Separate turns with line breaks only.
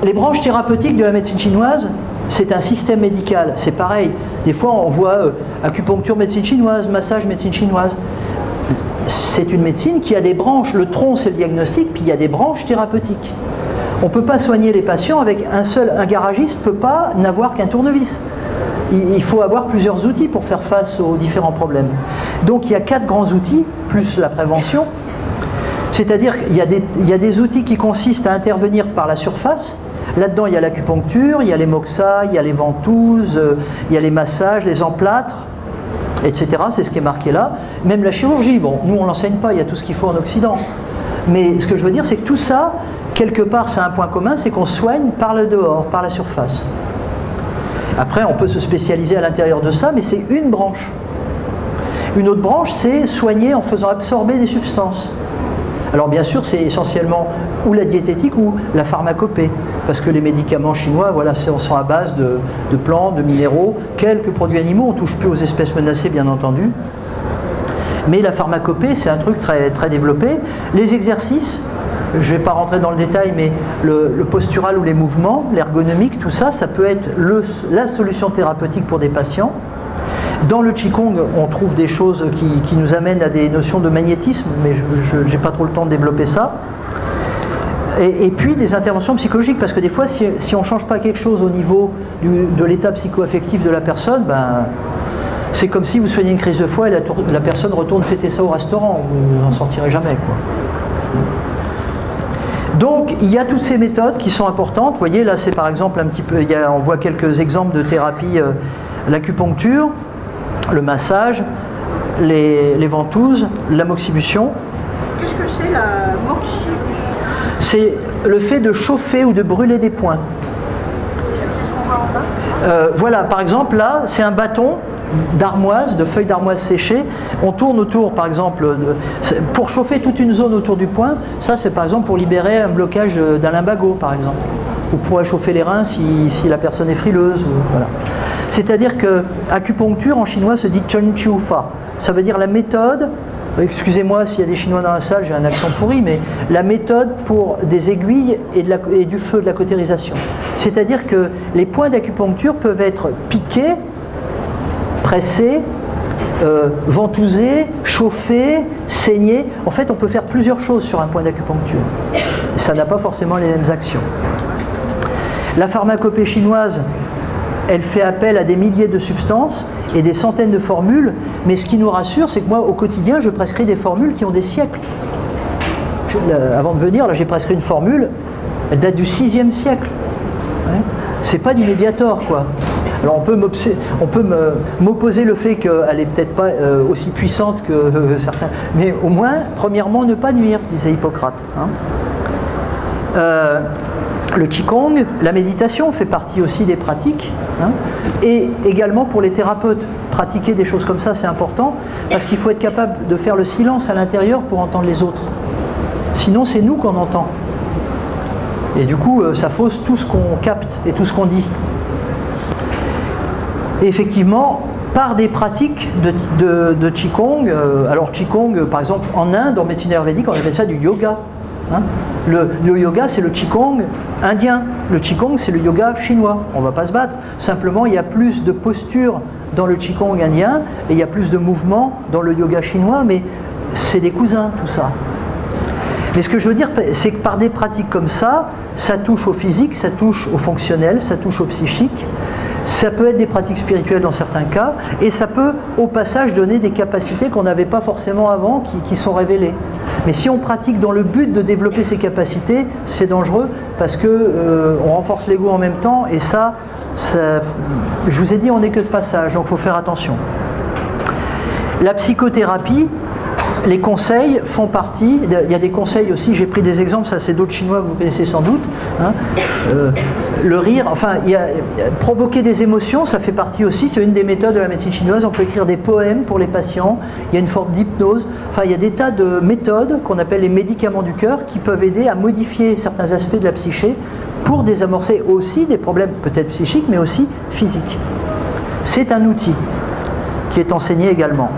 Les branches thérapeutiques de la médecine chinoise, c'est un système médical. C'est pareil. Des fois, on voit acupuncture médecine chinoise, massage médecine chinoise. C'est une médecine qui a des branches. Le tronc, c'est le diagnostic, puis il y a des branches thérapeutiques. On ne peut pas soigner les patients avec un garagiste ne peut pas n'avoir qu'un tournevis. Il faut avoir plusieurs outils pour faire face aux différents problèmes. Donc il y a 4 grands outils, plus la prévention. C'est-à-dire qu'il y a des outils qui consistent à intervenir par la surface. Là-dedans, il y a l'acupuncture, il y a les moxas, il y a les ventouses, il y a les massages, les emplâtres, etc. C'est ce qui est marqué là. Même la chirurgie, bon, nous on ne l'enseigne pas, il y a tout ce qu'il faut en Occident. Mais ce que je veux dire, c'est que tout ça, quelque part, c'est un point commun, c'est qu'on soigne par le dehors, par la surface. Après, on peut se spécialiser à l'intérieur de ça, mais c'est une branche. Une autre branche, c'est soigner en faisant absorber des substances. Alors bien sûr, c'est essentiellement ou la diététique ou la pharmacopée, parce que les médicaments chinois, voilà, sont à base de plantes, de minéraux, quelques produits animaux, on ne touche plus aux espèces menacées, bien entendu. Mais la pharmacopée, c'est un truc très, très développé. Les exercices, je ne vais pas rentrer dans le détail, mais le postural ou les mouvements, l'ergonomique, tout ça, ça peut être la solution thérapeutique pour des patients. Dans le Qigong, on trouve des choses qui nous amènent à des notions de magnétisme, mais je n'ai pas trop le temps de développer ça. Et puis des interventions psychologiques, parce que des fois, si on ne change pas quelque chose au niveau de l'état psycho-affectif de la personne, ben, c'est comme si vous soignez une crise de foie et la personne retourne fêter ça au restaurant, vous n'en sortirez jamais, quoi. Donc il y a toutes ces méthodes qui sont importantes. Vous voyez, là c'est par exemple un petit peu, on voit quelques exemples de thérapie, l'acupuncture, le massage, les ventouses, l'amoxibustion.
Qu'est-ce que c'est la moxibustion?
C'est le fait de chauffer ou de brûler des points.
C'est ce qu'on voit en bas.
Voilà, par exemple là, c'est un bâton d'armoise, de feuilles d'armoise séchées. On tourne autour, par exemple, pour chauffer toute une zone autour du point. Ça, c'est par exemple pour libérer un blocage d'un lumbago, par exemple. Ou pour chauffer les reins si la personne est frileuse. Voilà. C'est-à-dire que acupuncture en chinois se dit Chun Chiu Fa. Ça veut dire la méthode. Excusez-moi s'il y a des Chinois dans la salle, j'ai un accent pourri, mais la méthode pour des aiguilles et du feu, de la cautérisation. C'est-à-dire que les points d'acupuncture peuvent être piqués, pressés, ventousés, chauffés, saignés. En fait, on peut faire plusieurs choses sur un point d'acupuncture. Ça n'a pas forcément les mêmes actions. La pharmacopée chinoise, elle fait appel à des milliers de substances et des centaines de formules, mais ce qui nous rassure, c'est que moi, au quotidien, je prescris des formules qui ont des siècles. Avant de venir, là, j'ai prescrit une formule, elle date du 6e siècle. Ouais. C'est pas du Mediator, quoi. Alors on peut m'opposer le fait qu'elle n'est peut-être pas aussi puissante que certains, mais au moins, premièrement, ne pas nuire, disait Hippocrate. Hein. Le Qigong, la méditation fait partie aussi des pratiques, hein, et également pour les thérapeutes. Pratiquer des choses comme ça, c'est important, parce qu'il faut être capable de faire le silence à l'intérieur pour entendre les autres. Sinon, c'est nous qu'on entend. Et du coup, ça fausse tout ce qu'on capte et tout ce qu'on dit. Et effectivement, par des pratiques de Qigong, alors Qigong, par exemple, en Inde, en médecine ayurvédique, on appelle ça du yoga. Hein. Le yoga, c'est le Qigong indien. Le Qigong, c'est le yoga chinois. On ne va pas se battre. Simplement, il y a plus de postures dans le Qigong indien et il y a plus de mouvements dans le yoga chinois, mais c'est des cousins, tout ça. Mais ce que je veux dire, c'est que par des pratiques comme ça touche au physique, ça touche au fonctionnel, ça touche au psychique. Ça peut être des pratiques spirituelles dans certains cas, et ça peut au passage donner des capacités qu'on n'avait pas forcément avant, qui sont révélées. Mais si on pratique dans le but de développer ces capacités, c'est dangereux parce que on renforce l'ego en même temps, et ça, je vous ai dit, on n'est que de passage, donc il faut faire attention. La psychothérapie, les conseils font partie, il y a des conseils aussi, j'ai pris des exemples, ça c'est d'autres Chinois, vous connaissez sans doute, hein. Le rire, enfin, provoquer des émotions, ça fait partie aussi, c'est une des méthodes de la médecine chinoise, on peut écrire des poèmes pour les patients, il y a une forme d'hypnose, enfin il y a des tas de méthodes qu'on appelle les médicaments du cœur qui peuvent aider à modifier certains aspects de la psyché pour désamorcer aussi des problèmes peut-être psychiques mais aussi physiques. C'est un outil qui est enseigné également.